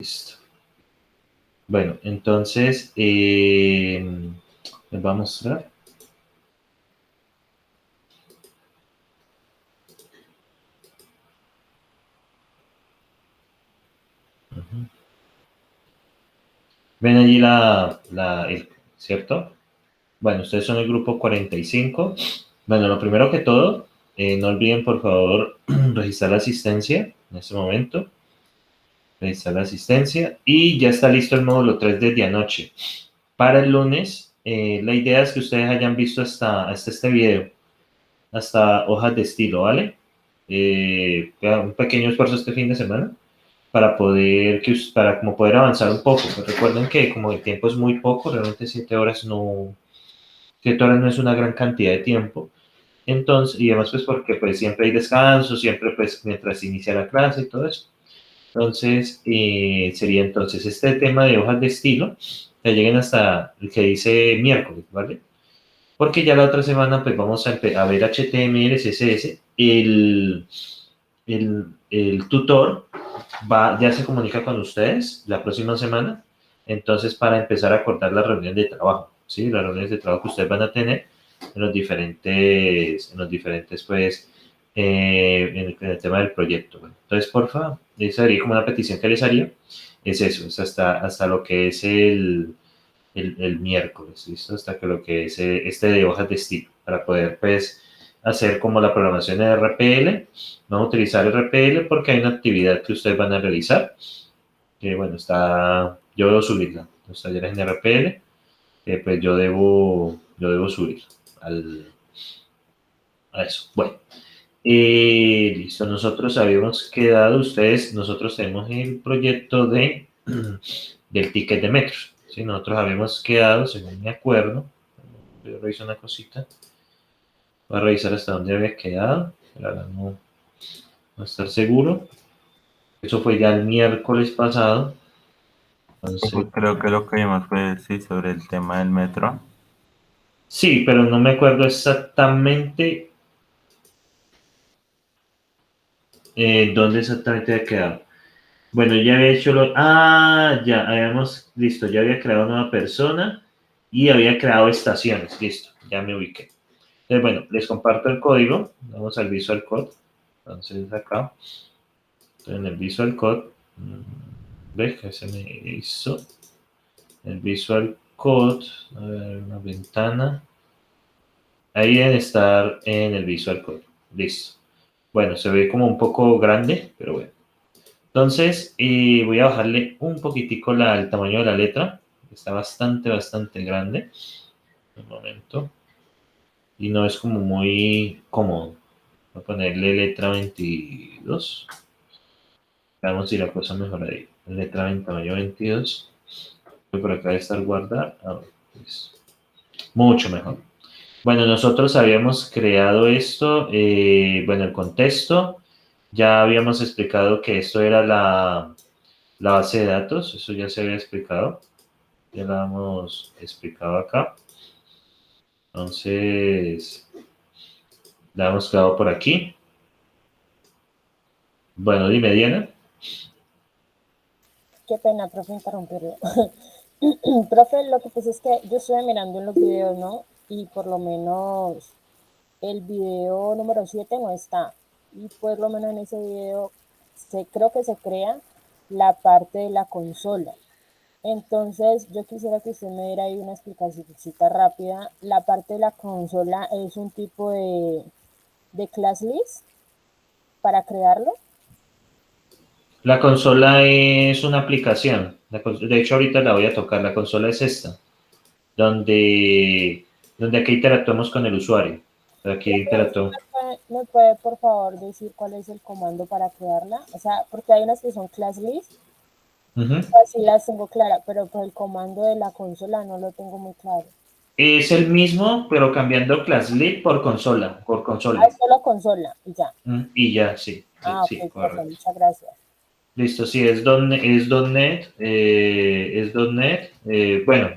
Listo. Bueno, entonces, les voy a mostrar. Ven allí ¿cierto? Bueno, ustedes son el grupo 45. Bueno, lo primero que todo, no olviden por favor registrar la asistencia en este momento. Registrar la asistencia y ya está listo el módulo 3 desde anoche. Para el lunes, la idea es que ustedes hayan visto hasta este video, hasta hojas de estilo, ¿vale? Un pequeño esfuerzo este fin de semana para para como poder avanzar un poco. Pues recuerden que como el tiempo es muy poco, realmente 7 horas no es una gran cantidad de tiempo. Entonces, y además pues porque pues siempre hay descanso, siempre pues mientras inicia la clase y todo eso. Entonces, sería entonces este tema de hojas de estilo, que lleguen hasta el que dice miércoles, ¿vale? Porque ya la otra semana pues vamos a ver HTML, CSS, el tutor ya se comunica con ustedes la próxima semana, entonces para empezar a acordar las reuniones de trabajo, ¿sí? Las reuniones de trabajo que ustedes van a tener en los diferentes pues, en el tema del proyecto. Bueno, entonces, porfa, esa sería como una petición que les haría, es eso, es hasta lo que es el miércoles, ¿listo? Hasta que lo que es este de hojas de estilo, para poder pues hacer como la programación de RPL. Vamos a utilizar RPL porque hay una actividad que ustedes van a realizar, que bueno, yo debo subirla, los talleres en RPL, que pues yo debo subir a eso. Bueno, listo, nosotros habíamos quedado, nosotros tenemos el proyecto del ticket de metros, ¿sí? Nosotros habíamos quedado, según me acuerdo, yo reviso una cosita, voy a revisar hasta dónde había quedado, para no estar seguro. Eso fue ya el miércoles pasado, entonces, Pues creo que lo que vimos fue, sí, sobre el tema del metro. sí, pero no me acuerdo exactamente dónde exactamente había quedado. Bueno, ya había hecho ya listo, ya había creado una persona y había creado estaciones, listo, ya me ubiqué. Entonces, bueno, les comparto el código, vamos al Visual Code, entonces acá, en el Visual Code, ¿ves que se me hizo? El Visual Code, a ver, una ventana, ahí deben estar en el Visual Code, listo. Bueno, se ve como un poco grande, pero bueno. Entonces, voy a bajarle un poquitico el tamaño de la letra. Está bastante, bastante grande. Un momento. Y no es como muy cómodo. Voy a ponerle letra 22. Veamos si la cosa mejora ahí. Letra en tamaño 22. Voy por acá a estar guardar. Pues, mucho mejor. Bueno, nosotros habíamos creado esto. Bueno, el contexto. Ya habíamos explicado que esto era la base de datos. Eso ya se había explicado. Ya la hemos explicado acá. Entonces, la hemos quedado por aquí. Bueno, dime, Diana. Qué pena, profe, interrumpirlo. Profe, lo que pasa es que yo estuve mirando en los videos, ¿no? Y por lo menos el video número 7 no está. Y por lo menos en ese video creo que se crea la parte de la consola. Entonces, yo quisiera que usted me diera ahí una explicación rápida. La parte de la consola es un tipo de class list para crearlo. La consola es una aplicación. De hecho, ahorita la voy a tocar. La consola es esta, donde aquí interactuamos con el usuario. Aquí Profe, ¿sí interactuamos. me puede por favor decir cuál es el comando para crearla? O sea, porque hay unas que son class list, Ujú. así las tengo clara, pero pues el comando de la consola no lo tengo muy claro. Es el mismo, pero cambiando ClassLib por consola, por Ah, consola. es solo consola y ya. Y ya, sí, Ah, sí, ok, profe, correcto. muchas gracias. Listo, sí, es .NET, bueno,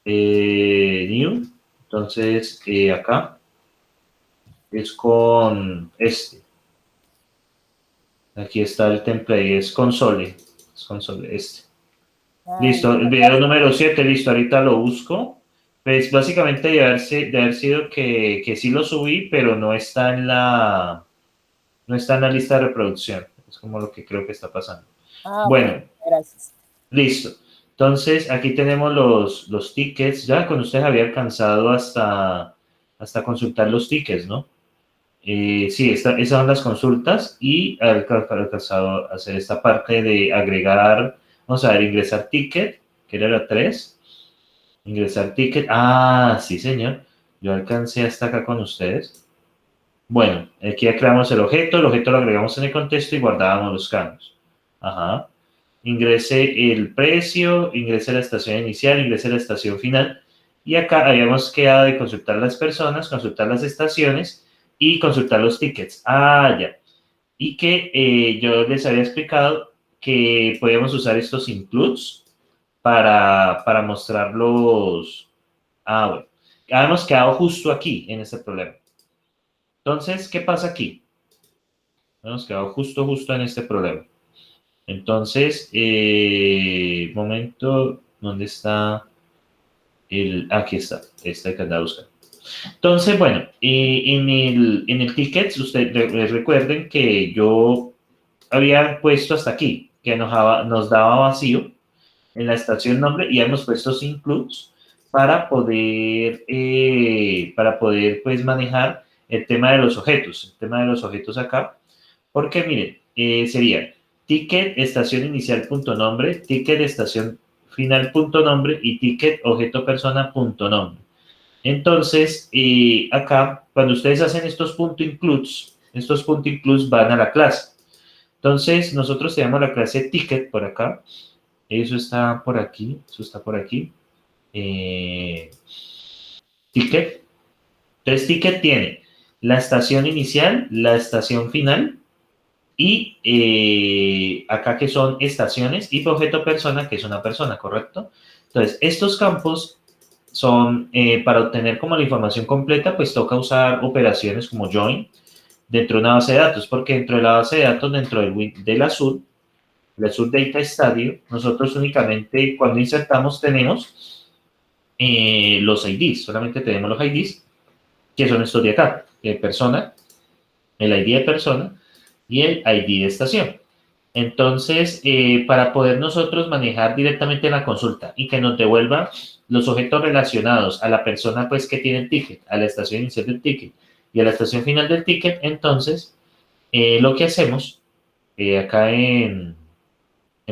new, entonces acá es con aquí está el template, es console, es console este. Ah, Listo, el video número 7, listo, ahorita lo busco. Pues básicamente de haber sido que sí lo subí, pero no está en no está en la lista de reproducción. Es como lo que creo que está pasando. ok, Bueno, gracias. listo. Entonces, aquí tenemos los tickets. Ya con ustedes había alcanzado hasta consultar los tickets, ¿no? Sí, esas son las consultas y he alcanzado a hacer esta parte de agregar, vamos a ver, ingresar ticket, que era la 3. Ingresar ticket. Ah, sí, señor. Yo alcancé hasta acá con ustedes. Bueno, aquí ya creamos el objeto lo agregamos en el contexto y guardábamos los cambios. Ajá. Ingresé el precio, ingresé la estación inicial, ingresé la estación final. Y acá habíamos quedado de consultar las personas, consultar las estaciones y consultar los tickets. Ah, ya. Y que yo les había explicado que podíamos usar estos includes para mostrar los... Ah, bueno. Habíamos quedado justo aquí en este problema. Entonces, ¿qué pasa aquí? Hemos quedado justo en este problema. Entonces, momento, ¿dónde está aquí está, este que andaba buscando. Entonces, bueno, en el ticket, ustedes recuerden que yo había puesto hasta aquí, que nos daba vacío en la estación nombre y hemos puesto includes para poder pues manejar el tema de los objetos, el tema de los objetos acá, porque miren, sería ticket estación inicial punto nombre, ticket estación final punto nombre y ticket objeto persona punto nombre. Entonces, acá, cuando ustedes hacen estos punto includes van a la clase. Entonces, nosotros tenemos la clase ticket por acá, eso está por aquí, eso está por aquí. Ticket. Entonces, ticket tiene la estación inicial, la estación final y acá que son estaciones y objeto persona, que es una persona, ¿correcto? Entonces, estos campos son, para obtener como la información completa, pues toca usar operaciones como join dentro de una base de datos, porque dentro de la base de datos, dentro del Azure, el Azure Data Studio, nosotros únicamente cuando insertamos tenemos los IDs, solamente tenemos los IDs, que son estos de acá, persona, el ID de persona y el ID de estación. Entonces, para poder nosotros manejar directamente la consulta y que nos devuelva los objetos relacionados a la persona pues que tiene el ticket, a la estación inicial del ticket y a la estación final del ticket, entonces lo que hacemos acá en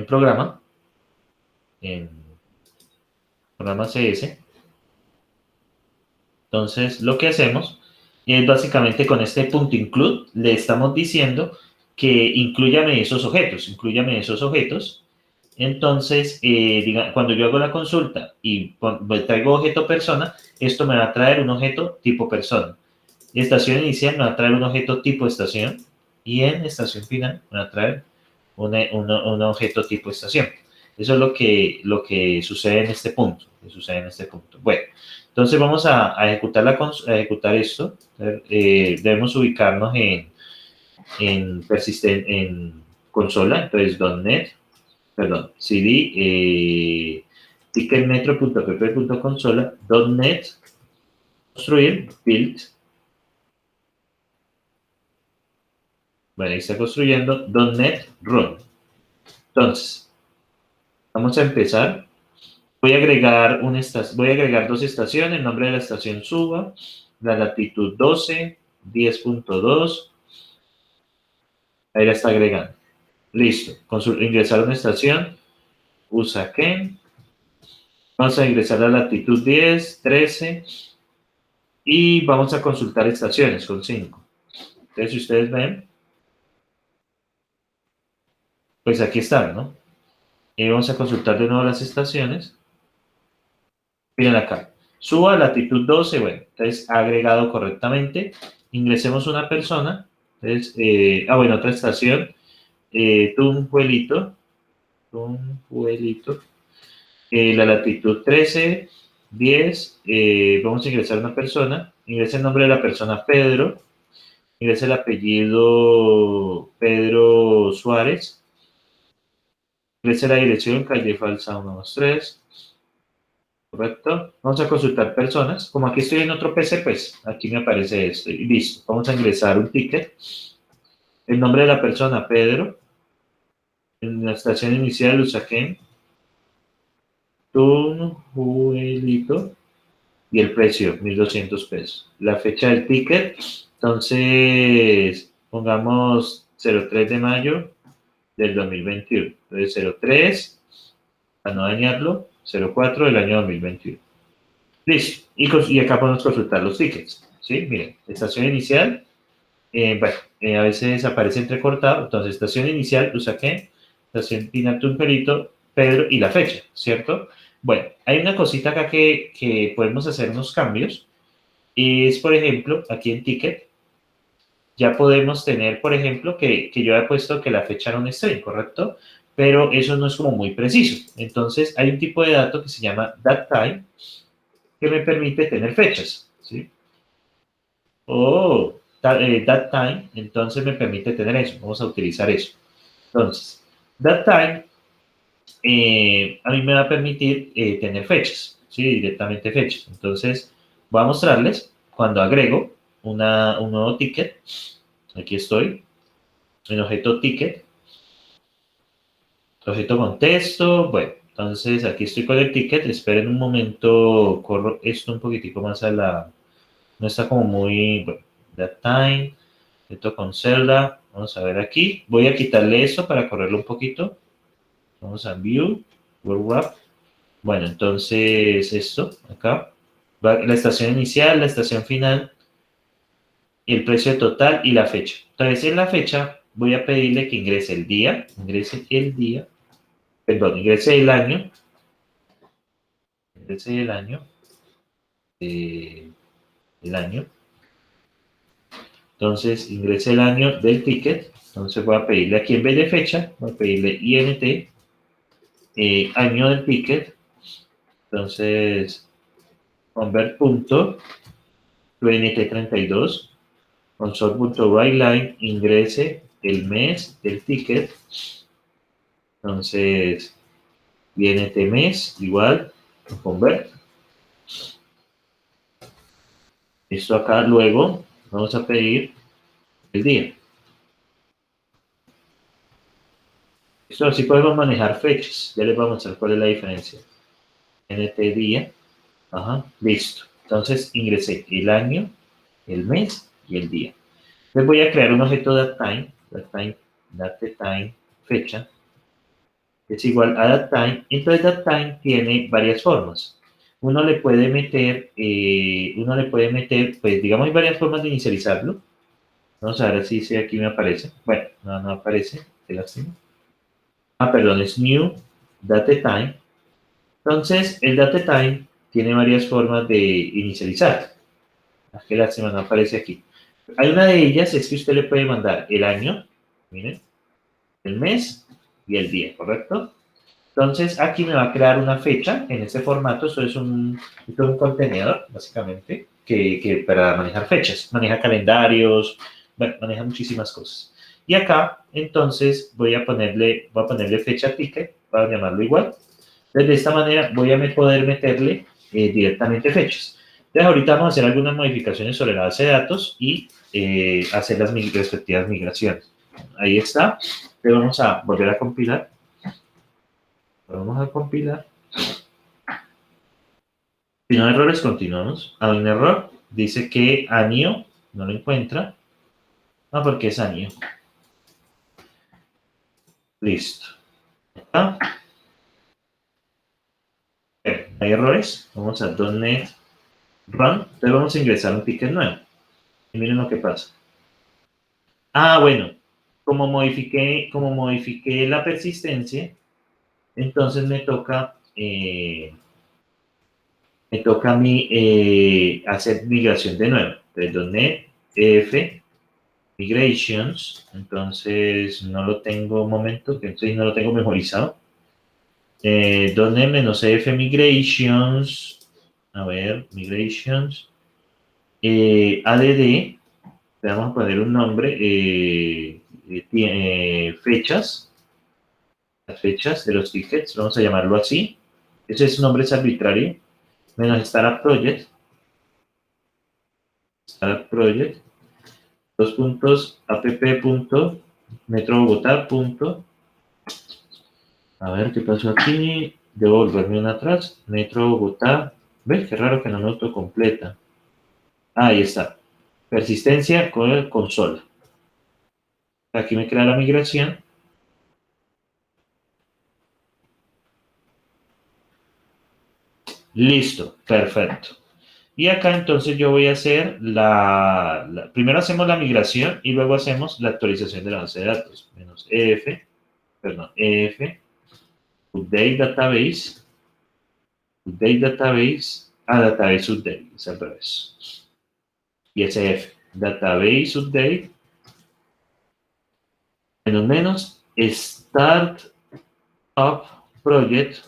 programa, en programa CS, entonces lo que hacemos es básicamente con este punto include le estamos diciendo que incluyame esos objetos, incluyame esos objetos. Entonces, cuando yo hago la consulta y traigo objeto persona, esto me va a traer un objeto tipo persona. Estación inicial me va a traer un objeto tipo estación y en estación final me va a traer un objeto tipo estación. Eso es lo que sucede en este punto. Bueno, entonces vamos a ejecutar esto. Debemos ubicarnos en consola, entonces .NET, perdón, cd ticketmetro.pp.consola.net construir build. Bueno, ahí está construyendo .NET run. Entonces, vamos a empezar. Voy a agregar dos estaciones, el nombre de la estación suba, la latitud 12, 10.2, ahí la está agregando. Listo, ingresar a una estación, usa Ken, vamos a ingresar a la latitud 10, 13 y vamos a consultar estaciones con 5. Entonces, si ustedes ven, pues aquí están, ¿no? Y vamos a consultar de nuevo las estaciones. Miren acá, suba a latitud 12, bueno, entonces ha agregado correctamente. Ingresemos una persona, entonces, bueno, otra estación, Tunjuelito, la latitud 13, 10, vamos a ingresar una persona, ingresa el nombre de la persona Pedro, ingresa el apellido Pedro Suárez, Ingrese la dirección, calle Falsa 123. Correcto. Vamos a consultar personas. Como aquí estoy en otro PC, pues aquí me aparece esto. Y listo. Vamos a ingresar un ticket. El nombre de la persona, Pedro. En la estación inicial, Usaquén. Tun, Juelito. Y el precio, 1.200 pesos. La fecha del ticket, entonces, pongamos 03 de mayo del 2021. Entonces, 03, para no dañarlo, 04 del año 2021. Listo. Y acá podemos consultar los tickets. ¿Sí? Miren, estación inicial, a veces aparece entrecortado. Entonces, estación inicial, lo saqué. Estación final, Tunperito, Pedro y la fecha, ¿cierto? Bueno, hay una cosita acá que podemos hacer unos cambios. Es, por ejemplo, aquí en ticket, ya podemos tener, por ejemplo, que yo he puesto que la fecha era un string, ¿correcto? Pero eso no es como muy preciso. Entonces, hay un tipo de dato que se llama datetime, que me permite tener fechas, ¿sí? Datetime, entonces me permite tener eso. Vamos a utilizar eso. Entonces, datetime a mí me va a permitir tener fechas, ¿sí? Directamente fechas. Entonces, voy a mostrarles cuando agrego un nuevo ticket. Aquí estoy, en objeto ticket, objeto contexto. Bueno, entonces aquí estoy con el ticket. Esperen un momento, corro esto un poquitico más a la... No está como muy... Bueno, that time, esto con celda. Vamos a ver aquí. Voy a quitarle eso para correrlo un poquito. Vamos a View, World Wrap. Bueno, entonces esto, acá. La estación inicial, la estación final, el precio total y la fecha. Entonces, en la fecha voy a pedirle que ingrese el día, ingrese eh, el año. Entonces, ingrese el año del ticket. Entonces, voy a pedirle aquí en vez de fecha, voy a pedirle INT, año del ticket. Entonces, convert punto, INT32, console.writeLine, ingrese el mes del ticket. Entonces, INT mes, igual, convert. Esto acá luego vamos a pedir el día. Esto así podemos manejar fechas. Ya les voy a mostrar cuál es la diferencia. NT día. Ajá, listo. Entonces ingresé el año, el mes y el día. Entonces voy a crear un objeto datetime, fecha, es igual a datetime. Entonces datetime tiene varias formas. Uno le puede meter, pues digamos, hay varias formas de inicializarlo. Vamos a ver si aquí me aparece. Bueno, no aparece, qué lástima. Perdón, es new datetime. Entonces, el datetime tiene varias formas de inicializar. Qué lástima, no aparece aquí. Hay una de ellas, es que usted le puede mandar el año, miren, el mes y el día, ¿correcto? Entonces, aquí me va a crear una fecha en este formato. Esto es un contenedor, básicamente, que para manejar fechas. Maneja calendarios, bueno, maneja muchísimas cosas. Y acá, entonces, voy a ponerle fecha ticket, para llamarlo igual. Entonces, de esta manera voy a poder meterle directamente fechas. Entonces, ahorita vamos a hacer algunas modificaciones sobre la base de datos y hacer las respectivas migraciones. Ahí está. Le vamos a volver a compilar. Vamos a compilar. Si no hay errores, continuamos. Hay un error. Dice que año no lo encuentra. Porque es año. Listo. ¿Ah? Hay errores. Vamos a .NET Run. Entonces vamos a ingresar un ticket nuevo. Y miren lo que pasa. Bueno. Como modifiqué la persistencia, entonces me toca a mí hacer migración de nuevo. Entonces .NET F Migrations, entonces no lo tengo un momento, que entonces no lo tengo memorizado. .NET-F Migrations, a ver, Migrations, ADD, le vamos a poner un nombre, fechas, las fechas de los tickets, vamos a llamarlo así. Ese es un nombre arbitrario, menos Startup Project, dos puntos, app.metrobogotá. A ver qué pasó aquí, debo volverme una atrás, Metro Bogotá, ¿ves? Qué raro que no me autocompleta. Ahí está, persistencia con el consola. Aquí me crea la migración. Listo, perfecto. Y acá entonces yo voy a hacer primero hacemos la migración y luego hacemos la actualización de la base de datos. Menos EF, update database, database update, es al revés. Y SF, database update, menos start up project,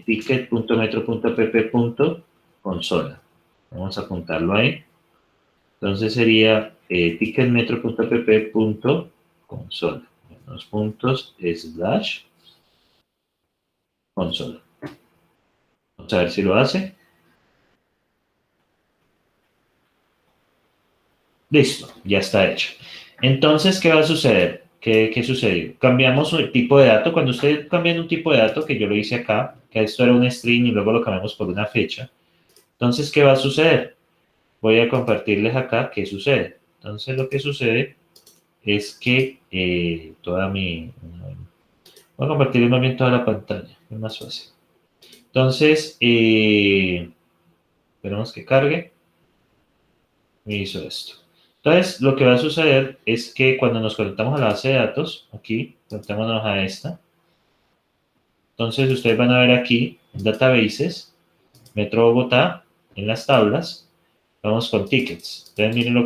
ticket.metro.pp.consola. Vamos a apuntarlo ahí. Entonces sería ticketmetro.pp.consola. Dos puntos / consola. Vamos a ver si lo hace. Listo, ya está hecho. Entonces, ¿qué va a suceder? ¿Qué sucedió? Cambiamos el tipo de dato. Cuando usted cambia un tipo de dato, que yo lo hice acá, que esto era un string y luego lo cambiamos por una fecha. Entonces, ¿qué va a suceder? Voy a compartirles acá qué sucede. Entonces, lo que sucede es que voy a compartirles más bien toda la pantalla, es más fácil. Entonces, esperemos que cargue. Me hizo esto. Entonces, lo que va a suceder es que cuando nos conectamos a la base de datos, aquí, conectémonos a esta. Entonces, ustedes van a ver aquí, en Databases, Metro Bogotá, en las tablas, vamos con tickets. Entonces, miren lo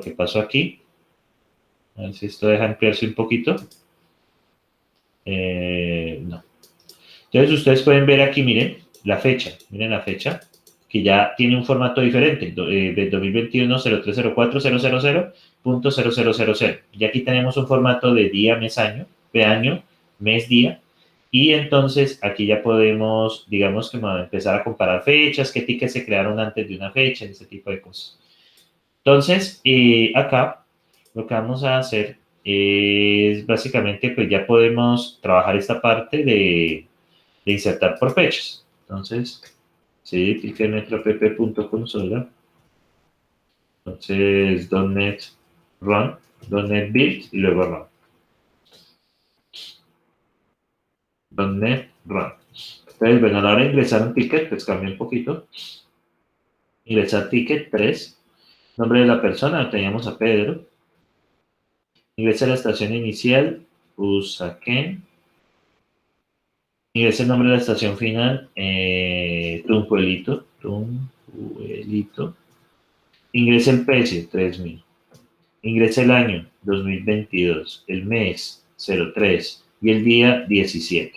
que pasó aquí. A ver si esto deja ampliarse un poquito. No. Entonces, ustedes pueden ver aquí, miren, la fecha. Miren la fecha, que ya tiene un formato diferente, de 2021 0304 000.0000. Y aquí tenemos un formato de día, mes, año, de año, mes, día. Y entonces aquí ya podemos, digamos que empezar a comparar fechas, qué tickets se crearon antes de una fecha, ese tipo de cosas. Entonces, acá lo que vamos a hacer es básicamente, pues ya podemos trabajar esta parte de insertar por fechas. Entonces, sí, ticketmetropp.consola. Entonces, .NET Run, .NET Build y luego Run. .NET Run. Entonces, bueno, a la hora de ingresar un ticket, pues cambia un poquito. Ingresar ticket 3. Nombre de la persona, teníamos a Pedro. Ingresa a la estación inicial, Usaquén. Ingresa el nombre de la estación final, Trumpuelito. Ingresa el precio, 3.000. Ingresa el año, 2022. El mes, 03. Y el día, 17.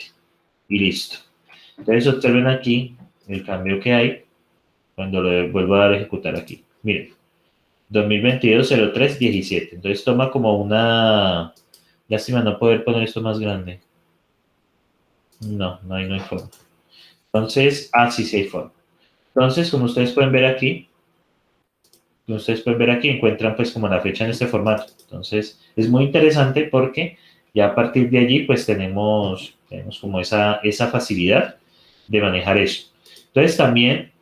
Y listo. Entonces observen aquí el cambio que hay cuando lo vuelvo a dar a ejecutar aquí. Miren, 2022 03 17. Entonces toma como una... Lástima no poder poner esto más grande. No hay forma. Entonces, sí hay forma. Entonces, como ustedes pueden ver aquí, encuentran pues como la fecha en este formato. Entonces, es muy interesante porque ya a partir de allí pues tenemos como esa facilidad de manejar eso. Entonces también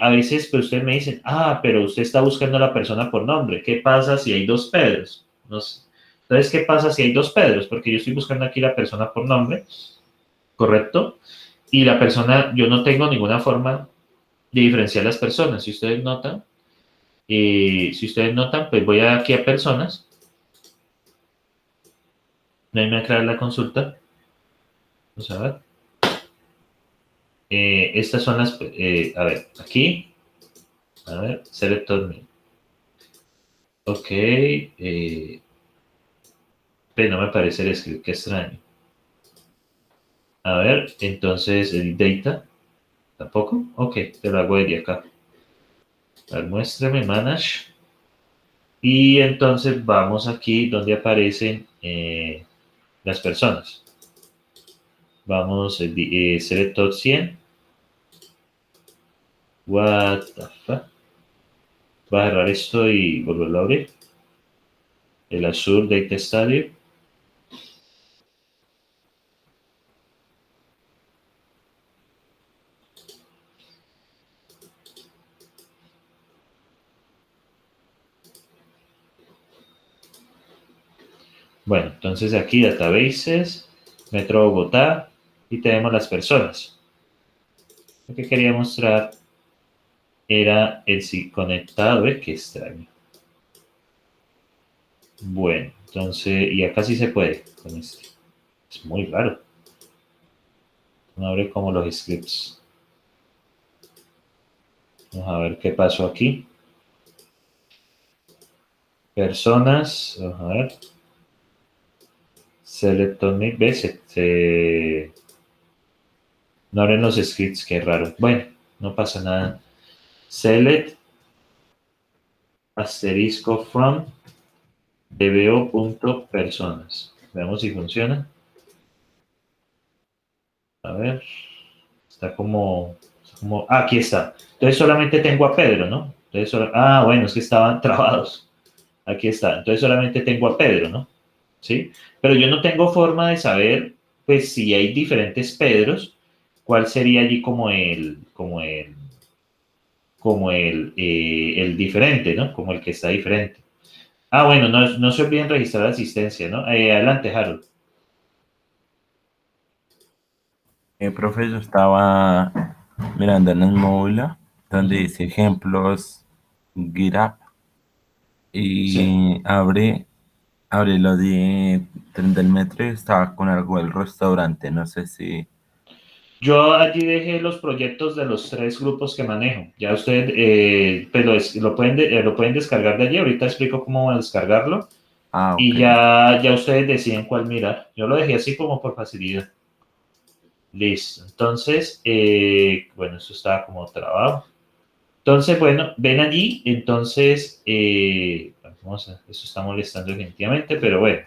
a veces pues ustedes me dicen, pero usted está buscando a la persona por nombre. ¿Qué pasa si hay dos Pedros? No sé. Entonces, ¿qué pasa si hay dos Pedros? Porque yo estoy buscando aquí la persona por nombre, ¿correcto? Y la persona, yo no tengo ninguna forma de diferenciar las personas. Si ustedes notan, pues voy aquí a personas. Déjenme crear la consulta. Vamos a ver. Estas son las, a ver, aquí. A ver, select all me. Ok. Pero no me parece el script, qué extraño. A ver, entonces, el data. ¿Tampoco? Ok, te lo hago de acá. A ver, muéstrame, manage. Y entonces vamos aquí donde aparecen las personas. Vamos, select top 100. What the fuck. Voy a cerrar esto y volverlo a abrir. El Azure Data Studio. Bueno, entonces aquí Databases, Metro Bogotá y tenemos las personas. Lo que quería mostrar era el sí conectado, qué extraño. Bueno, entonces, y acá sí se puede con este. Es muy raro. No abre como los scripts. Vamos a ver qué pasó aquí. Personas, vamos a ver. Select on me, no abren los scripts, qué raro. Bueno, no pasa nada. Select asterisco from dbo.personas. Veamos si funciona. A ver. Aquí está. Entonces solamente tengo a Pedro, ¿no? Bueno, es que estaban trabados. Aquí está. Entonces solamente tengo a Pedro, ¿no? ¿Sí? Pero yo no tengo forma de saber, pues, si hay diferentes Pedros, cuál sería allí el diferente, ¿no? Como el que está diferente. Bueno, no se olviden registrar la asistencia, ¿no? Adelante, Harold. Profe, yo estaba mirando en el móvil donde dice ejemplos GitHub Sí. y abre lo de Tren del Metro y estaba con algo del restaurante, no sé si... Yo allí dejé los proyectos de los 3 grupos que manejo. Ya ustedes pues lo pueden descargar de allí. Ahorita explico cómo descargarlo. Ah, ok. Y ya ustedes deciden cuál mirar. Yo lo dejé así como por facilidad. Listo. Entonces, bueno, esto estaba como trabajo. Entonces, bueno, ven allí. Entonces, eso está molestando definitivamente, pero bueno.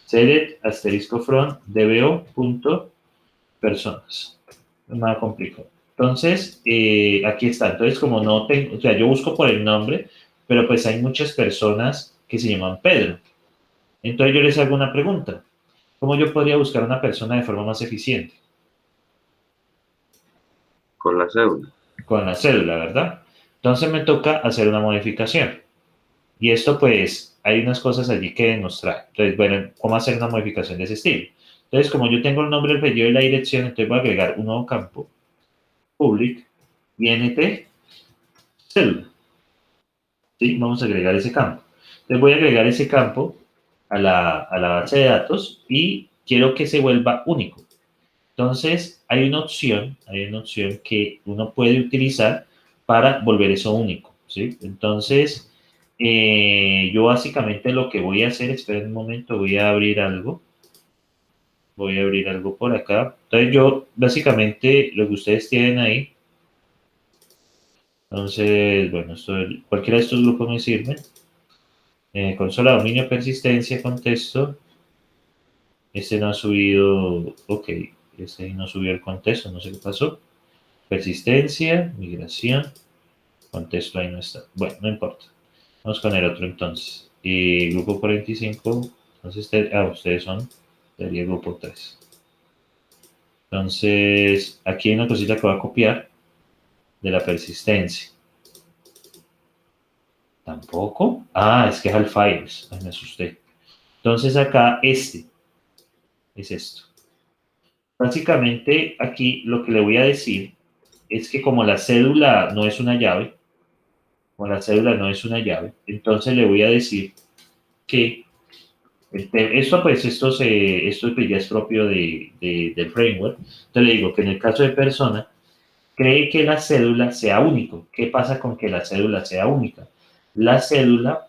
Select asterisco from dbo punto personas. Nada complicado. Entonces, aquí está. Entonces, como no tengo, o sea, yo busco por el nombre, pero pues hay muchas personas que se llaman Pedro. Entonces, yo les hago una pregunta. ¿Cómo yo podría buscar una persona de forma más eficiente? Con la cédula. Con la cédula, ¿verdad? Entonces, me toca hacer una modificación. Y esto, pues, hay unas cosas allí que nos trae. Entonces, bueno, ¿cómo hacer una modificación de ese estilo? Entonces, como yo tengo el nombre, el apellido y la dirección, entonces voy a agregar un nuevo campo, public, int, cédula. ¿Sí? Vamos a agregar ese campo. Entonces voy a agregar ese campo a la base de datos y quiero que se vuelva único. Entonces hay una opción que uno puede utilizar para volver eso único, ¿sí? Entonces, yo básicamente lo que voy a hacer, esperen un momento, voy a abrir algo por acá. Entonces yo, básicamente, lo que ustedes tienen ahí, entonces, bueno, cualquiera de estos grupos me sirve. Consola, dominio, persistencia, contexto. Este no ha subido, ok, este no subió el contexto, no sé qué pasó. Persistencia, migración, contexto ahí no está. Bueno, no importa. Vamos con el otro entonces. Y grupo 45, entonces, ustedes son sería el grupo 3. Entonces, aquí hay una cosita que voy a copiar de la persistencia. ¿Tampoco? Es que es al files. Me asusté. Entonces acá es esto. Básicamente aquí lo que le voy a decir es que como la cédula no es una llave, entonces le voy a decir que esto pues ya es propio del framework. Entonces le digo que en el caso de persona, cree que la cédula sea único. ¿Qué pasa con que la cédula sea única? La cédula,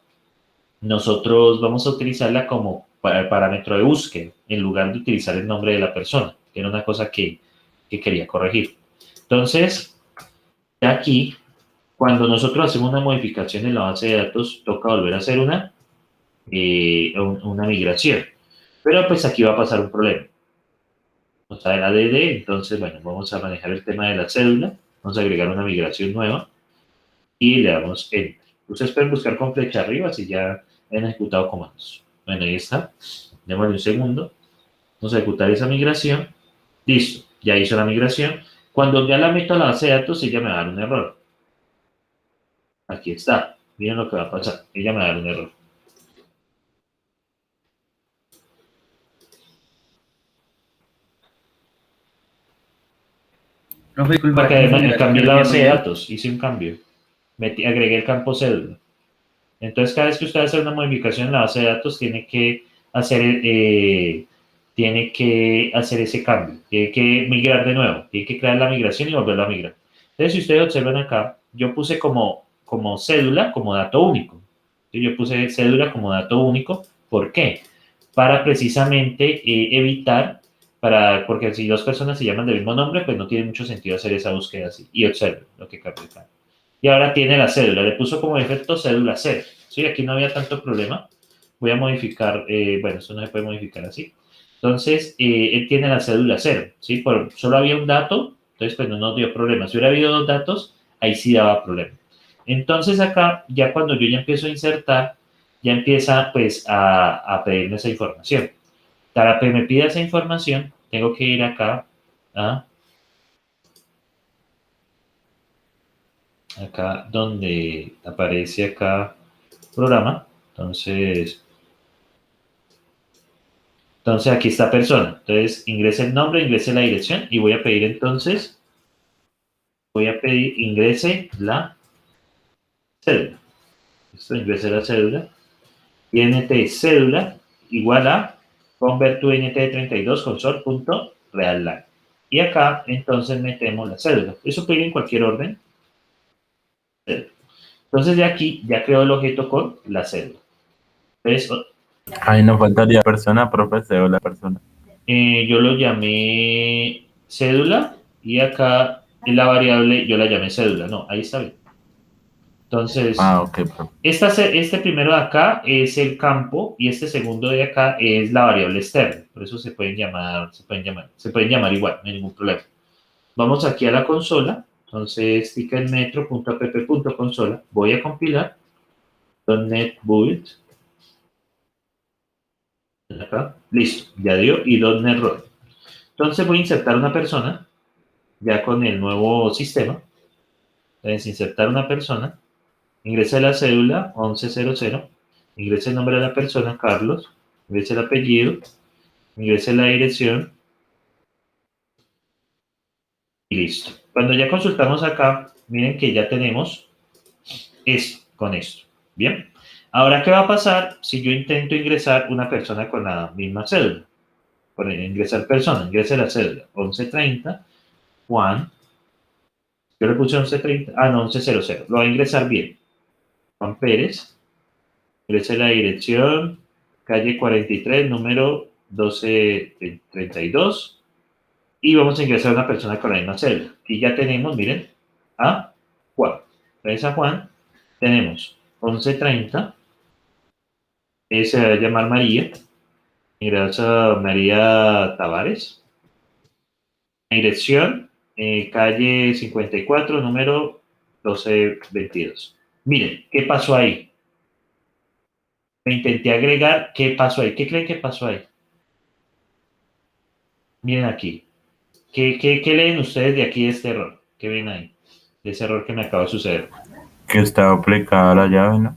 nosotros vamos a utilizarla como parámetro de búsqueda, en lugar de utilizar el nombre de la persona, que era una cosa que quería corregir. Entonces, aquí Cuando nosotros hacemos una modificación en la base de datos, toca volver a hacer una migración. Pero pues aquí va a pasar un problema. Vamos a ver ADD, entonces, bueno, vamos a manejar el tema de la cédula. Vamos a agregar una migración nueva y le damos Enter. Ustedes pueden buscar con flecha arriba si ya han ejecutado comandos. Bueno, ahí está. Démosle un segundo. Vamos a ejecutar esa migración. Listo, ya hizo la migración. Cuando ya la meto a la base de datos, ella me va a dar un error. Aquí está. Miren lo que va a pasar. Ella me va a dar un error. Profe, disculpa, Porque ¿cómo se además mira? cambié Yo la no base de entiendo datos. Hice un cambio. Agregué el campo cédula. Entonces, cada vez que usted hace una modificación en la base de datos, hacer, eh, tiene que hacer ese cambio. Tiene que migrar de nuevo. Tiene que crear la migración y volverla a migrar. Entonces, si ustedes observan acá, yo puse como cédula, como dato único. Yo puse cédula como dato único. ¿Por qué? Para precisamente evitar, porque si dos personas se llaman del mismo nombre, pues no tiene mucho sentido hacer esa búsqueda así. Y observen lo que cambió acá. Y ahora tiene la cédula. Le puso como efecto cédula 0. ¿Sí? Aquí no había tanto problema. Voy a modificar, bueno, esto no se puede modificar así. Entonces, él tiene la cédula 0. ¿Sí? Solo había un dato, entonces pues no nos dio problema. Si hubiera habido dos datos, ahí sí daba problema. Entonces acá, ya cuando yo ya empiezo a insertar, ya empieza pues a pedirme esa información. Para que me pida esa información, tengo que ir acá acá donde aparece acá programa. Entonces aquí está persona. Entonces ingrese el nombre, ingrese la dirección y voy a pedir ingrese la cédula. Esto ingrese la cédula. INT cédula igual a convert to INT 32 console.realLine. Y acá entonces metemos la cédula. Eso puede ir en cualquier orden. Entonces de aquí ya creo el objeto con la cédula. Entonces Ahí nos faltaría persona, profe, o la persona. yo lo llamé cédula y acá en la variable yo la llamé cédula. No, ahí está bien. Entonces, Ok, profe. este primero de acá es el campo y este segundo de acá es la variable externa. Por eso se pueden llamar igual, no hay ningún problema. Vamos aquí a la consola. Entonces, tica en metro.app.consola. Voy a compilar. .NET Build. Acá. Listo, ya dio. Y .NET Roll. Entonces voy a insertar una persona, ya con el nuevo sistema. Entonces, insertar una persona. Ingrese la cédula 1100. Ingrese el nombre de la persona, Carlos. Ingrese el apellido. Ingrese la dirección. Y listo. Cuando ya consultamos acá, miren que ya tenemos esto con esto. Bien. Ahora, ¿qué va a pasar si yo intento ingresar una persona con la misma cédula? Por ejemplo, ingresar persona, ingrese la cédula 1130, Juan. Yo le puse 1130, no, 1100. Lo va a ingresar bien. Juan Pérez. Ingrese la dirección, calle 43, número 1232. Y vamos a ingresar a una persona con la misma cédula. Y ya tenemos, miren, a Juan. Entonces a Juan tenemos 1130. Se va a llamar María. Ingresa María Tavares. Dirección, calle 54, número 1222. Miren, ¿qué pasó ahí? Me intenté agregar, ¿qué pasó ahí? ¿Qué creen que pasó ahí? Miren aquí. ¿Qué leen ustedes de aquí de este error? ¿Qué ven ahí? De ese error que me acaba de suceder. Que está aplicada la llave, ¿no?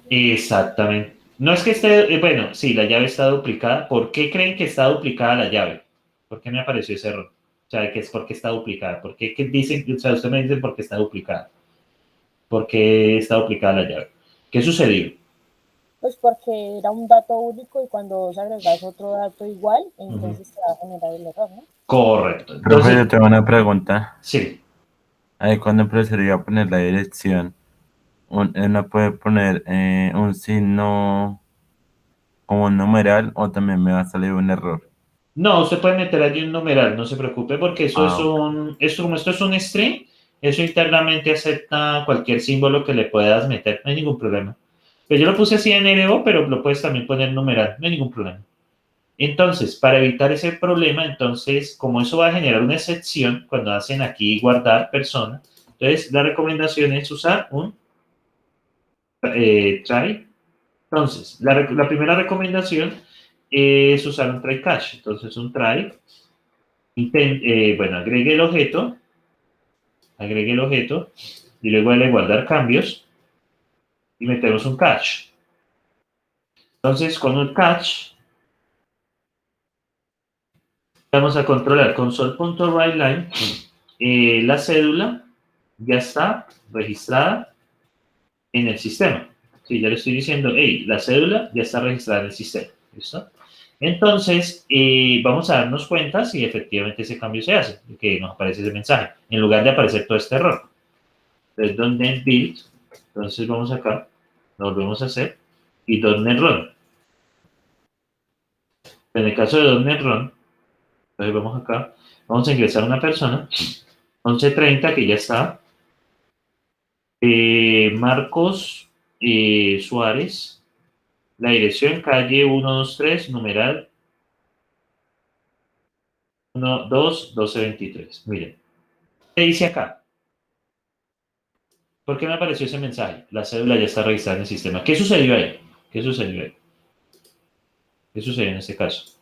Exactamente. No es que esté, bueno, sí, la llave está duplicada. ¿Por qué creen que está duplicada la llave? ¿Por qué me apareció ese error? O sea, que es porque está duplicada. ¿Por qué dicen? O sea, ustedes me dicen por qué está duplicada. ¿Por qué está duplicada la llave? ¿Qué sucedió? Pues porque era un dato único y cuando vos agregas otro dato igual, entonces te va a generar el error, ¿no? Correcto. Profe, yo Entonces, tengo una pregunta. sí. Ahí cuando empezaría poner la dirección, uno puede poner un signo como un numeral o también me va a salir un error. No, usted puede meter allí un numeral, no se preocupe, porque Ok. como esto es un string, Eso internamente acepta cualquier símbolo que le puedas meter, no hay ningún problema. Pues yo lo puse así en LO, pero lo puedes también poner numeral, no hay ningún problema. Entonces, para evitar ese problema, entonces, como eso va a generar una excepción cuando hacen aquí guardar persona, entonces la recomendación es usar un try. Entonces, la primera recomendación es usar un try catch. Entonces, un try, bueno, agregue el objeto y luego dale guardar cambios y metemos un catch. Entonces, con un catch vamos a controlar console.writeLine. La cédula ya está registrada en el sistema. Sí, ya le estoy diciendo, hey, la cédula ya está registrada en el sistema. ¿Listo? Entonces, vamos a darnos cuenta si efectivamente ese cambio se hace, que nos aparece ese mensaje, en lugar de aparecer todo este error. Entonces, .NET Build, entonces vamos acá, lo volvemos a hacer, y .NET Run. En el caso de .NET Run, entonces vamos acá, vamos a ingresar a una persona, 1130, que ya está, Marcos Suárez, la dirección calle 123, numeral 1223. Miren, ¿qué dice acá? ¿Por qué me apareció ese mensaje? La cédula ya está registrada en el sistema. ¿Qué sucedió ahí? ¿Qué sucedió ahí? ¿Qué sucedió en este caso?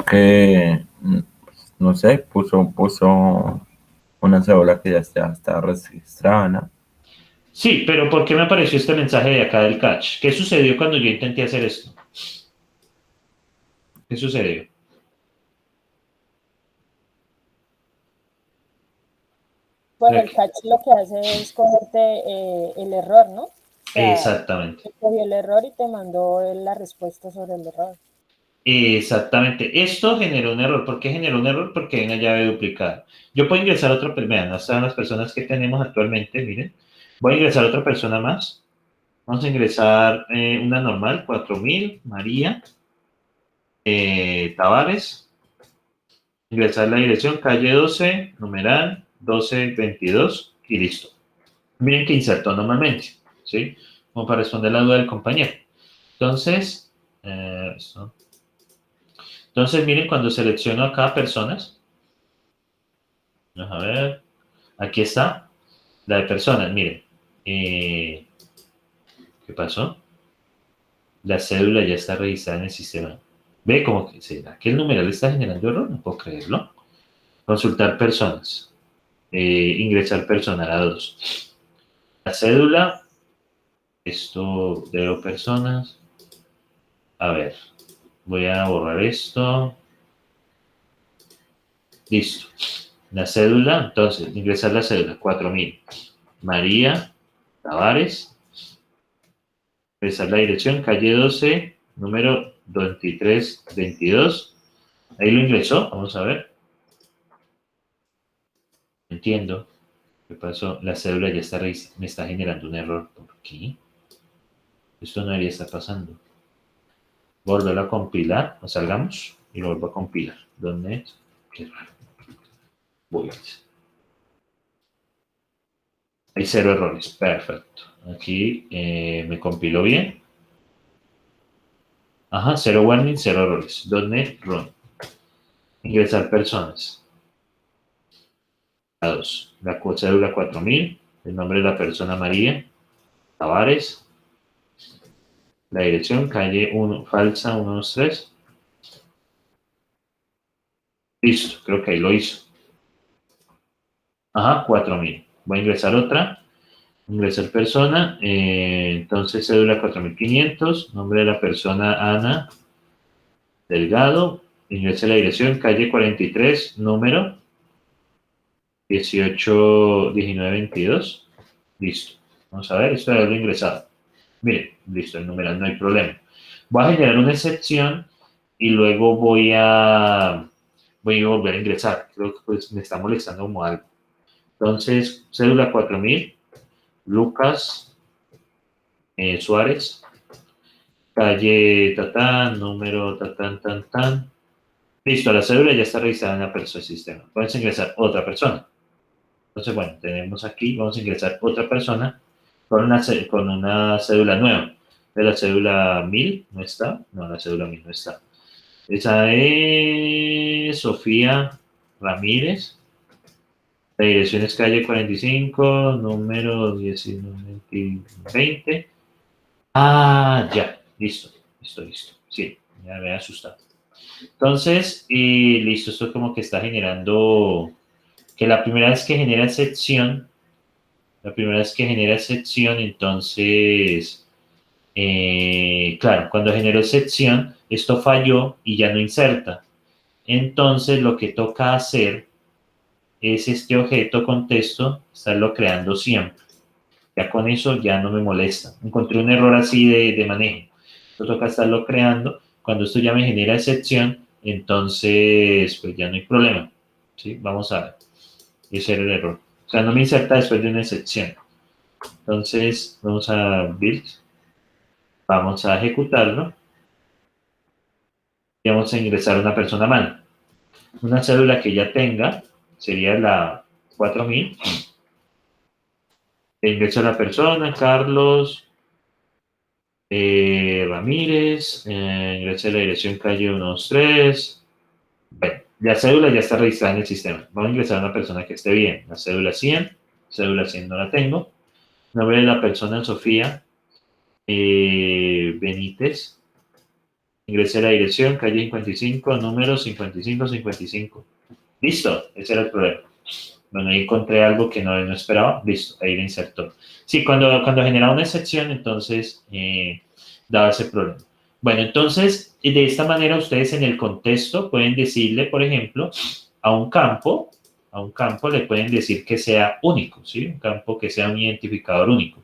Que, no sé, puso una cédula que ya está registrada, ¿no? Sí, pero ¿por qué me apareció este mensaje de acá del catch? ¿Qué sucedió cuando yo intenté hacer esto? ¿Qué sucedió? Bueno, el catch lo que hace es cogerte el error, ¿no? O sea, Exactamente. te cogió el error y te mandó la respuesta sobre el error. Exactamente. Esto generó un error. ¿Por qué generó un error? Porque hay una llave duplicada. Yo puedo ingresar a otra persona. Vean, están las personas que tenemos actualmente. Miren. Voy a ingresar a otra persona más. Vamos a ingresar una normal, 4000, María Tavares. Ingresar la dirección, calle 12, numeral 1222 y listo. Miren que insertó normalmente, ¿sí? Como para responder la duda del compañero. Entonces, miren cuando selecciono acá personas. Vamos a ver. Aquí está la de personas, miren. ¿Qué pasó? La cédula ya está registrada en el sistema. ¿Ve cómo que será que el numeral está generando error? No puedo creerlo. Consultar personas. Ingresar personal a 2. La cédula. Esto de personas. A ver. Voy a borrar esto. Listo. La cédula. Entonces, ingresar la cédula. 4000. María Tavares. Ingresar la dirección. Calle 12. Número 2322. Ahí lo ingresó. Vamos a ver. Entiendo. ¿Qué pasó? La cédula ya está me está generando un error. ¿Por qué? Esto no debería estar pasando. Volverlo a compilar. Nos salgamos y lo vuelvo a compilar. ¿Dónde? Qué raro. Voy a ver. Hay 0 errores. Perfecto. Aquí me compiló bien. Ajá, 0 warning, 0 errores. .NET Run. Ingresar personas. A 2. La cédula 4000. El nombre de la persona María Tavares. La dirección, calle 1, falsa 123. Listo, creo que ahí lo hizo. Ajá, 4000. Voy a ingresar otra. Ingresar persona. Entonces, cédula 4500. Nombre de la persona Ana Delgado. Ingrese la dirección, calle 43, número 181922. Listo. Vamos a ver, esto de haberlo ingresado. Miren, listo, el numeral no hay problema. Voy a generar una excepción y luego voy a volver a ingresar. Creo que pues, me está molestando como algo. Entonces, cédula 4000, Lucas Suárez, calle Tatán, número Tatán, tan, tan. Listo, la cédula ya está registrada en la persona del sistema. Puedes ingresar otra persona. Entonces, bueno, tenemos aquí, vamos a ingresar otra persona con una cédula nueva. De la cédula 1000, ¿no está? No, la cédula 1000 no está. Esa es Sofía Ramírez. La dirección es calle 45, número 1920. Ah, ya, listo. Sí, ya me he asustado. Entonces, listo, esto como que está generando, que la primera vez que genera excepción, entonces, claro, cuando generó excepción, esto falló y ya no inserta. Entonces, lo que toca hacer es este objeto con texto, estarlo creando siempre. Ya con eso ya no me molesta. Encontré un error así de manejo. Esto toca estarlo creando. Cuando esto ya me genera excepción, entonces pues ya no hay problema. ¿Sí? Vamos a ver. Ese era el error. O sea, no me inserta después de una excepción. Entonces, vamos a build. Vamos a ejecutarlo. Y vamos a ingresar una persona mal. Una cédula que ya tenga sería la 4000. Ingreso a la persona, Carlos Ramírez, ingresé a la dirección calle 123. Bueno, la cédula ya está registrada en el sistema. Vamos a ingresar a una persona que esté bien. La cédula 100 no la tengo. Nombre de la persona, Sofía Benítez. Ingresé a la dirección calle 55, número 5555. Listo, ese era el problema. Bueno, ahí encontré algo que no esperaba. Listo, ahí lo insertó. Sí, cuando genera una excepción, entonces daba ese problema. Bueno, entonces, de esta manera ustedes en el contexto pueden decirle, por ejemplo, a un campo le pueden decir que sea único, ¿sí? Un campo que sea un identificador único.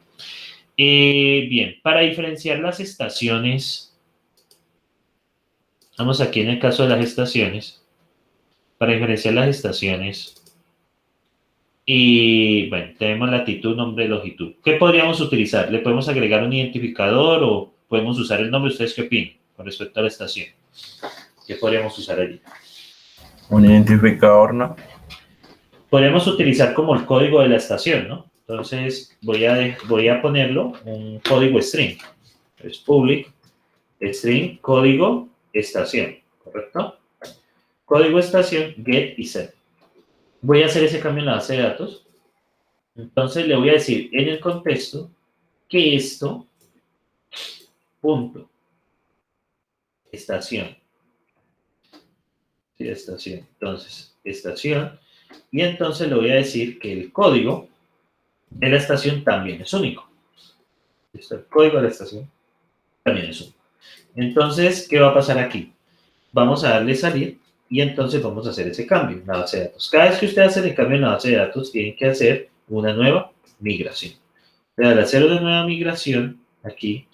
Bien, para diferenciar las estaciones, vamos aquí en el caso de las estaciones, para diferenciar las estaciones, y bueno, tenemos latitud, nombre, longitud. ¿Qué podríamos utilizar? ¿Le podemos agregar un identificador o podemos usar el nombre? ¿Ustedes qué opinan con respecto a la estación? ¿Qué podríamos usar allí? Un identificador, ¿no? Podríamos utilizar como el código de la estación, ¿no? Entonces voy a ponerlo un código string. Es public string código estación, ¿correcto? Código estación get y set. Voy a hacer ese cambio en la base de datos. Entonces le voy a decir en el contexto que esto, punto, estación. Sí, estación. Entonces, estación. Y entonces le voy a decir que el código de la estación también es único. ¿Listo? El código de la estación también es único. Entonces, ¿qué va a pasar aquí? Vamos a darle salir y entonces vamos a hacer ese cambio en la base de datos. Cada vez que usted hace el cambio en la base de datos, tienen que hacer una nueva migración. Al hacer una nueva migración, aquí,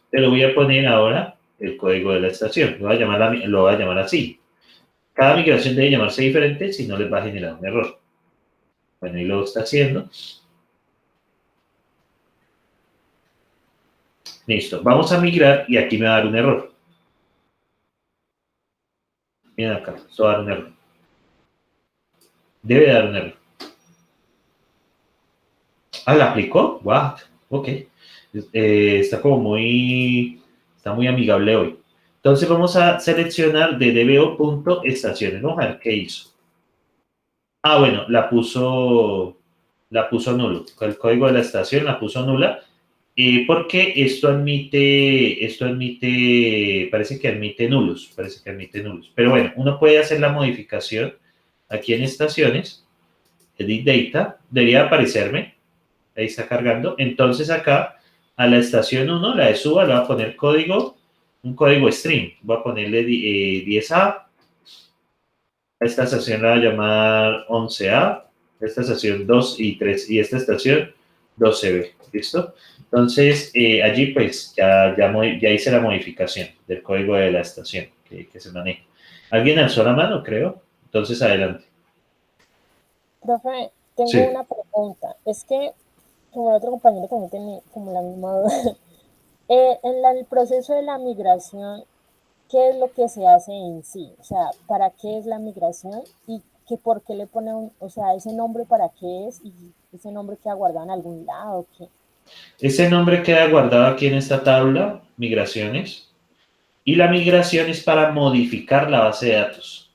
te lo voy a poner ahora el código de la estación. Lo voy a llamar así. Cada migración debe llamarse diferente, si no les va a generar un error. Bueno, y lo está haciendo. Listo. Vamos a migrar y aquí me va a dar un error. Miren acá, esto va a dar un error. Debe dar un error. Ah, ¿la aplicó? What? Ok. Está muy amigable hoy. Entonces vamos a seleccionar de dbo.estaciones. Vamos a ver qué hizo. Ah, bueno, la puso nulo. El código de la estación la puso nula. Porque parece que admite nulos. Pero bueno, uno puede hacer la modificación aquí en estaciones. Edit Data. Debería aparecerme. Ahí está cargando. Entonces acá, a la estación 1, la de suba, le voy a poner un código string. Voy a ponerle 10A. A esta estación la voy a llamar 11A. Esta estación 2 y 3. Y esta estación 12B. ¿Listo? Entonces, allí pues ya hice la modificación del código de la estación que se maneja. ¿Alguien alzó la mano, creo? Entonces, adelante. Profe, tengo Sí. una pregunta. Es que, como el otro compañero también tiene como la misma duda. El proceso de la migración, ¿qué es lo que se hace en sí? O sea, ¿para qué es la migración? Y que por qué le pone o sea, ese nombre para qué es y ese nombre queda guardado en algún lado, ¿qué? Ese nombre queda guardado aquí en esta tabla, migraciones, y la migración es para modificar la base de datos.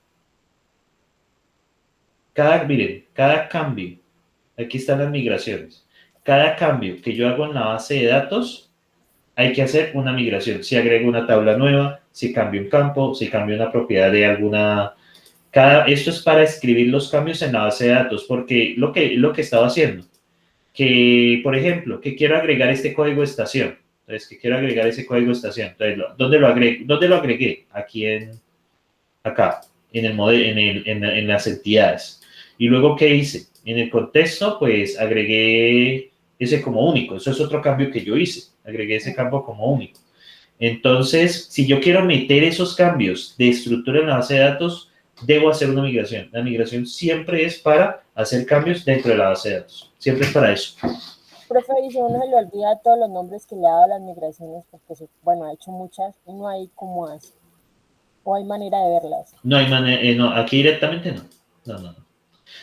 Miren, cada cambio, aquí están las migraciones, cada cambio que yo hago en la base de datos, hay que hacer una migración. Si agrego una tabla nueva, si cambio un campo, si cambio una propiedad de alguna... Esto es para escribir los cambios en la base de datos, porque lo que estaba haciendo, que, por ejemplo, que quiero agregar este código de estación. Entonces, que quiero agregar ese código de estación. Entonces, ¿dónde lo agregué? ¿Dónde lo agregué? Aquí acá, en el modelo, en las entidades. Y luego, ¿qué hice? En el contexto, pues agregué ese como único. Eso es otro cambio que yo hice. Agregué ese campo como único. Entonces, si yo quiero meter esos cambios de estructura en la base de datos, debo hacer una migración. La migración siempre es para hacer cambios dentro de la base de datos. Siempre es para eso. Profe, y si uno se le olvida todos los nombres que le ha dado a las migraciones, porque, bueno, ha hecho muchas, no hay cómo hace, o hay manera de verlas. No hay manera, no, aquí directamente no. No.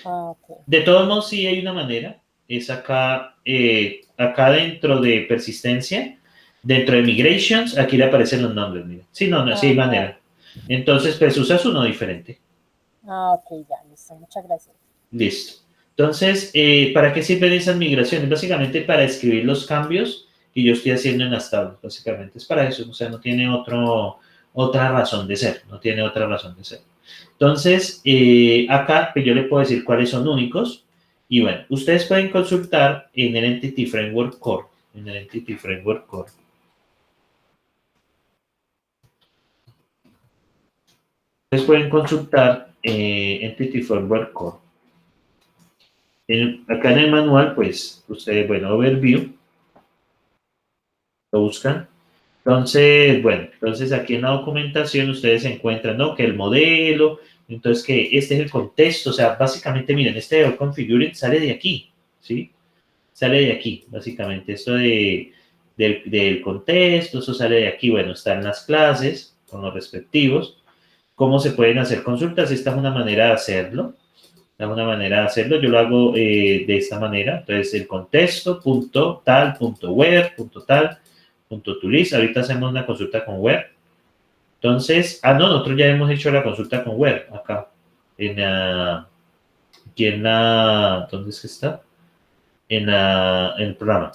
Ah, ok. De todos modos, sí hay una manera. Es acá, acá dentro de persistencia, dentro de migrations, aquí le aparecen los nombres. Mira. Sí, no, sí hay manera. Entonces, pues usas uno diferente. Ah, ok, ya, listo. Muchas gracias. Listo. Entonces, ¿para qué sirven esas migraciones? Básicamente para escribir los cambios que yo estoy haciendo en las tablas. Básicamente es para eso. O sea, no tiene otra razón de ser. No tiene otra razón de ser. Entonces, acá pues yo le puedo decir cuáles son únicos. Y bueno, ustedes pueden consultar en el Entity Framework Core. En el Entity Framework Core. Ustedes pueden consultar Entity Framework Core. Acá en el manual, pues, ustedes, bueno, Overview, lo buscan. Entonces, bueno, entonces aquí en la documentación ustedes encuentran, ¿no? Que el modelo, entonces que este es el contexto, o sea, básicamente, miren, este de Configuring sale de aquí, ¿sí? Sale de aquí, básicamente, esto del contexto, eso sale de aquí, bueno, están las clases con los respectivos, cómo se pueden hacer consultas, esta es una manera de hacerlo. Yo lo hago de esta manera. Entonces, el contexto, punto tal, punto where, punto tal, punto to list. Ahorita hacemos una consulta con where. Entonces, no, nosotros ya hemos hecho la consulta con where, acá. ¿Dónde es que está? En el programa.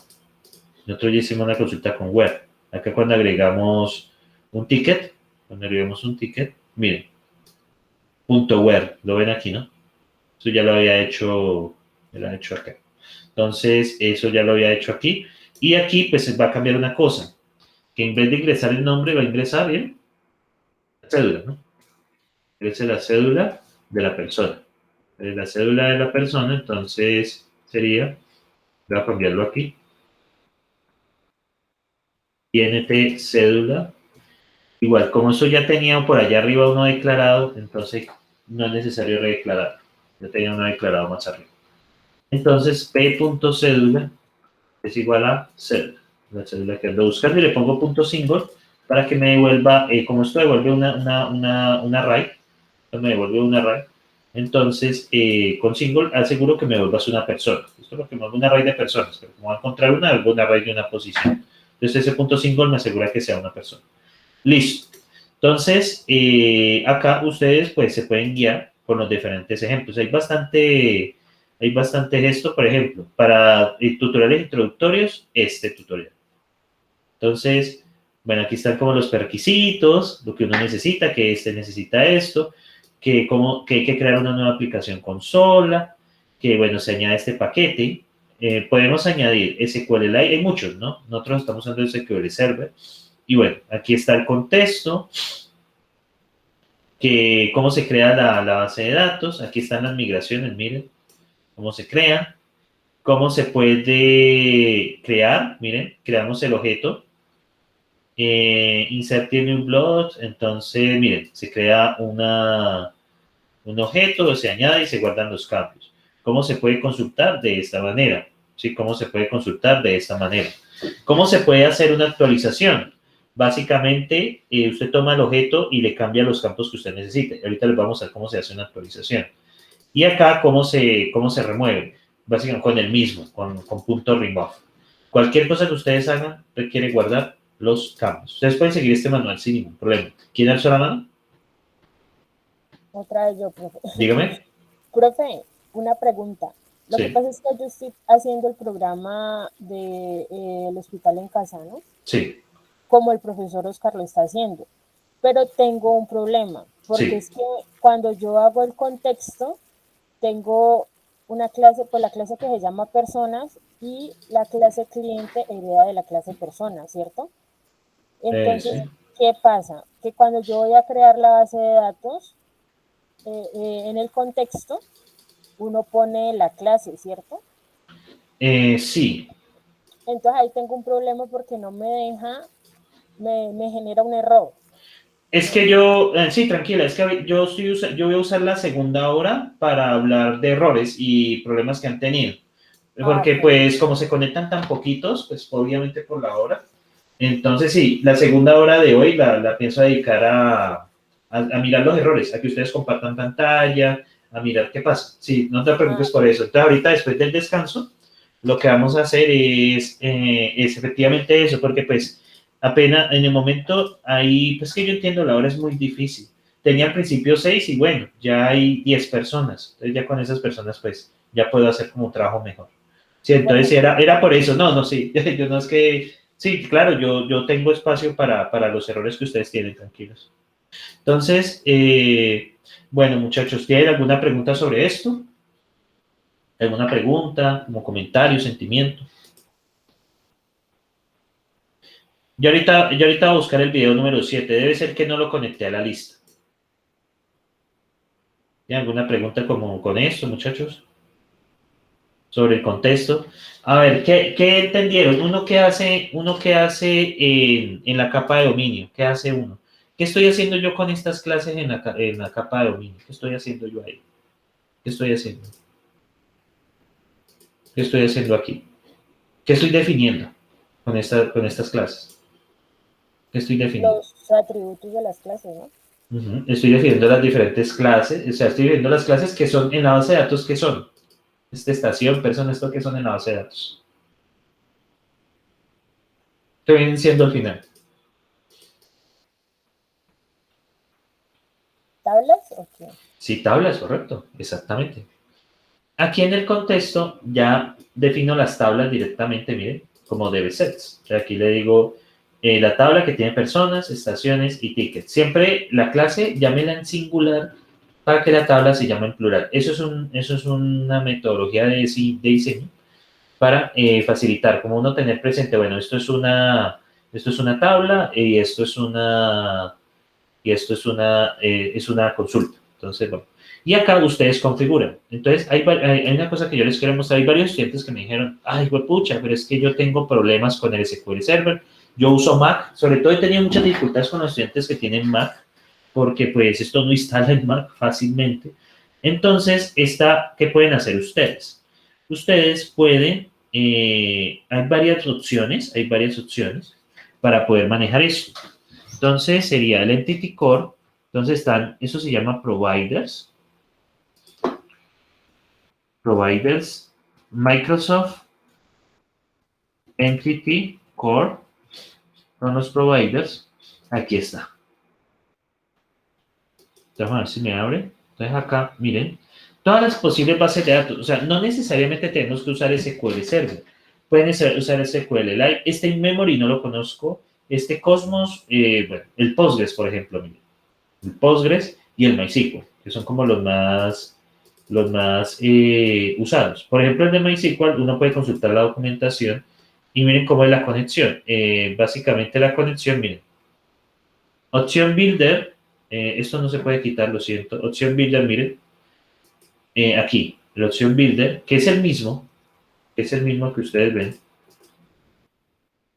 Nosotros ya hicimos una consulta con where. Acá cuando agregamos un ticket, miren, punto where, lo ven aquí, ¿no? Eso ya lo había hecho acá. Entonces, eso ya lo había hecho aquí. Y aquí, pues, va a cambiar una cosa. Que en vez de ingresar el nombre, va a ingresar bien la cédula, ¿no? Ingrese la cédula de la persona. La cédula de la persona, entonces, sería, voy a cambiarlo aquí. INT cédula. Igual, como eso ya tenía por allá arriba uno declarado, entonces no es necesario redeclarar. Ya tenía uno declarado más arriba. Entonces, p.cédula es igual a cédula. La cédula que ando buscando y le pongo punto single para que me devuelva, como esto devuelve un array, me devuelve un array, entonces con single aseguro que me devuelvas una persona. Esto es lo que me devuelve un array de personas, pero como va a encontrar un array de una posición. Entonces ese punto single me asegura que sea una persona. Listo. Entonces, acá ustedes pues se pueden guiar con los diferentes ejemplos. Hay bastante gesto, por ejemplo, para tutoriales introductorios, este tutorial. Entonces, bueno, aquí están como los requisitos, lo que uno necesita, que necesita esto, que hay que crear una nueva aplicación consola, que bueno, se añade este paquete. Podemos añadir SQLite, hay muchos, ¿no? Nosotros estamos usando SQL Server. Y bueno, aquí está el contexto, que cómo se crea la base de datos. Aquí están las migraciones, miren cómo se crea, cómo se puede crear. Miren, creamos el objeto, insert new block. Entonces, miren, se crea un objeto, se añade y se guardan los cambios. ¿Cómo se puede consultar? De esta manera. ¿Sí? ¿Cómo se puede consultar? De esta manera. ¿Cómo se puede hacer una actualización? Básicamente, usted toma el objeto y le cambia los campos que usted necesite. Ahorita les vamos a ver cómo se hace una actualización. Y acá, cómo se remueve? Básicamente con el mismo, con punto remove. Cualquier cosa que ustedes hagan requiere guardar los cambios. Ustedes pueden seguir este manual sin ningún problema. ¿Quién alzó la mano? Otra vez yo, profe. Dígame. Profe, una pregunta. Lo que Sí, pasa es que yo estoy haciendo el programa de, el hospital en casa, ¿no? sí, Como el profesor Oscar lo está haciendo. Pero tengo un problema, porque sí. es que cuando yo hago el contexto, tengo una clase, pues la clase que se llama personas y la clase cliente hereda de la clase persona, ¿cierto? Entonces, Sí. ¿qué pasa? Que cuando yo voy a crear la base de datos, en el contexto, uno pone la clase, ¿cierto? Sí. Entonces ahí tengo un problema porque no me deja, me genera un error. Es que yo, sí, tranquila, es que yo voy a usar la segunda hora para hablar de errores y problemas que han tenido. Ah, Porque ok. pues como se conectan tan poquitos, pues obviamente por la hora. Entonces sí, la segunda hora de hoy la pienso dedicar a mirar los errores, a que ustedes compartan pantalla, a mirar qué pasa. Sí, no te Ah, preocupes por eso. Entonces ahorita después del descanso, lo que vamos a hacer es efectivamente eso, porque pues apenas en el momento ahí, pues que yo entiendo, la hora es muy difícil. Tenía al principio 6 y bueno, ya hay 10 personas. Entonces ya con esas personas pues ya puedo hacer como un trabajo mejor. Sí, bueno, entonces era por eso. No, no, sí. Yo no es que... Sí, claro, yo tengo espacio para los errores que ustedes tienen, tranquilos. Entonces, bueno, muchachos, ¿tienen alguna pregunta sobre esto? ¿Alguna pregunta, como comentario, sentimiento? Yo ahorita voy a buscar el video número 7. Debe ser que no lo conecté a la lista. ¿Tienen alguna pregunta como con esto, muchachos? Sobre el contexto. A ver, ¿qué entendieron? Uno que hace en la capa de dominio. ¿Qué hace uno? ¿Qué estoy haciendo yo con estas clases en la capa de dominio? ¿Qué estoy haciendo yo ahí? ¿Qué estoy haciendo? ¿Qué estoy haciendo aquí? ¿Qué estoy definiendo con estas clases? ¿Qué estoy definiendo? los atributos de las clases, ¿no? Estoy definiendo las diferentes clases, o sea, estoy viendo las clases que son en la base de datos, ¿qué son? Esta estación, persona, esto que son en la base de datos. ¿Qué vienen siendo al final? ¿Tablas? Ok. Sí, tablas, correcto, exactamente. Aquí en el contexto ya defino las tablas directamente, miren, como debe ser. O sea, aquí le digo la tabla que tiene personas, estaciones y tickets. Siempre la clase llámela en singular para que la tabla se llame en plural. Eso es una metodología de diseño para facilitar, como uno tener presente, bueno, esto es una tabla y es una consulta. Entonces, bueno, y acá ustedes configuran. Entonces, hay una cosa que yo les quiero mostrar. Hay varios estudiantes que me dijeron, ay, pucha, pero es que yo tengo problemas con el SQL Server. Yo uso Mac, sobre todo he tenido muchas dificultades con los estudiantes que tienen Mac, porque pues esto no instala en Mac fácilmente. Entonces, ¿qué pueden hacer ustedes? Ustedes pueden, hay varias opciones para poder manejar esto. Entonces sería el Entity Core. Entonces eso se llama Providers. Providers. Microsoft Entity Core. Son los providers. Aquí está. Vamos a ver si me abre. Entonces acá, miren. Todas las posibles bases de datos. O sea, no necesariamente tenemos que usar SQL Server. Pueden usar SQLite. Este in-memory no lo conozco. Este Cosmos, bueno, el Postgres, por ejemplo, miren. El Postgres y el MySQL, que son como los más usados. Por ejemplo, el de MySQL, uno puede consultar la documentación y miren cómo es la conexión. Básicamente la conexión, miren. Opción Builder, esto no se puede quitar, lo siento. Opción Builder, miren, aquí, la opción Builder, que es el mismo que ustedes ven.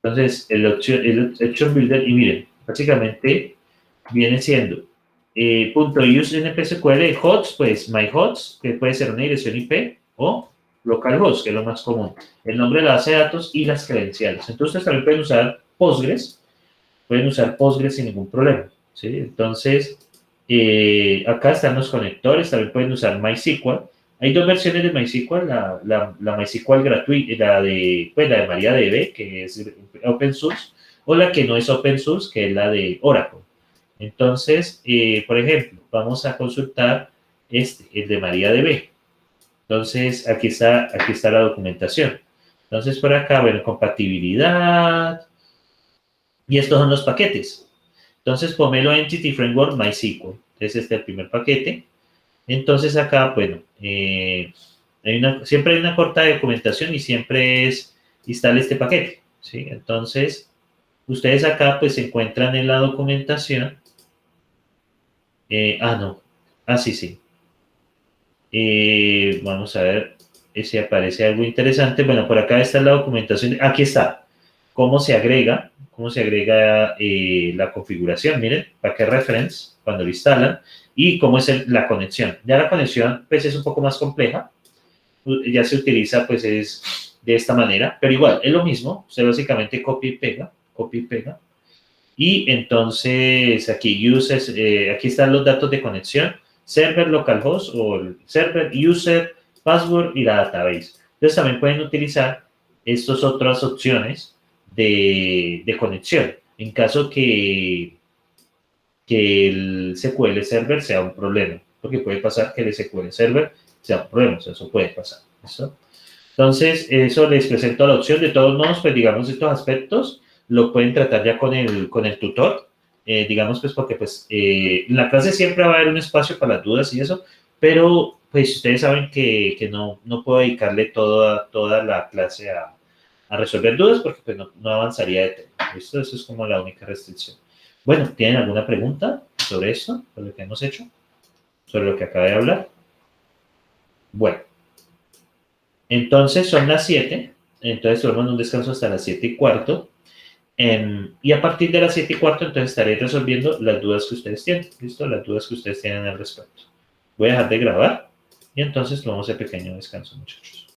Entonces, el option Builder, y miren, básicamente viene siendo .use npsql hosts, pues my hosts, que puede ser una dirección IP, o localhost, que es lo más común, el nombre de la base de datos y las credenciales. Entonces también pueden usar Postgres sin ningún problema, ¿sí? Entonces, Acá están los conectores, también pueden usar MySQL. Hay dos versiones de MySQL, la MySQL gratuita, la de MariaDB, que es open source, o la que no es open source, que es la de Oracle. Entonces, por ejemplo, vamos a consultar el de MariaDB. Entonces, aquí está la documentación. Entonces, por acá, bueno, compatibilidad. Y estos son los paquetes. Entonces, Pomelo Entity Framework MySQL. Entonces, este es el primer paquete. Entonces, acá, bueno, siempre hay una corta documentación y siempre instale este paquete. ¿Sí? Entonces, ustedes acá, pues, se encuentran en la documentación. No. Sí, sí. Vamos a ver si aparece algo interesante. Bueno, por acá está la documentación. Aquí está. Cómo se agrega la configuración. Miren, packet reference, cuando lo instalan. Y cómo es la conexión. Ya la conexión, pues, es un poco más compleja. Ya se utiliza, pues, es de esta manera. Pero igual, es lo mismo. Usted básicamente copia y pega. Copia y pega. Y entonces aquí aquí están los datos de conexión, server localhost o el server user, password y la database. Entonces también pueden utilizar estas otras opciones de conexión en caso que el SQL Server sea un problema, porque puede pasar que el SQL Server sea un problema, o sea, eso puede pasar. ¿Listo? Entonces, eso les presento la opción. De todos modos, pues digamos, estos aspectos lo pueden tratar ya con el tutor, digamos, pues porque pues en la clase siempre va a haber un espacio para las dudas y eso, pero pues ustedes saben que no puedo dedicarle toda la clase a resolver dudas porque pues no avanzaría de tema. ¿Listo? Eso es como la única restricción. Bueno, ¿tienen alguna pregunta sobre esto, sobre lo que hemos hecho, sobre lo que acabé de hablar? Bueno. Entonces son las 7, entonces tomamos un descanso hasta las 7:15, y a partir de las 7:15 entonces estaré resolviendo las dudas que ustedes tienen, ¿listo? Las dudas que ustedes tienen al respecto. Voy a dejar de grabar y entonces tomamos el pequeño descanso, muchachos.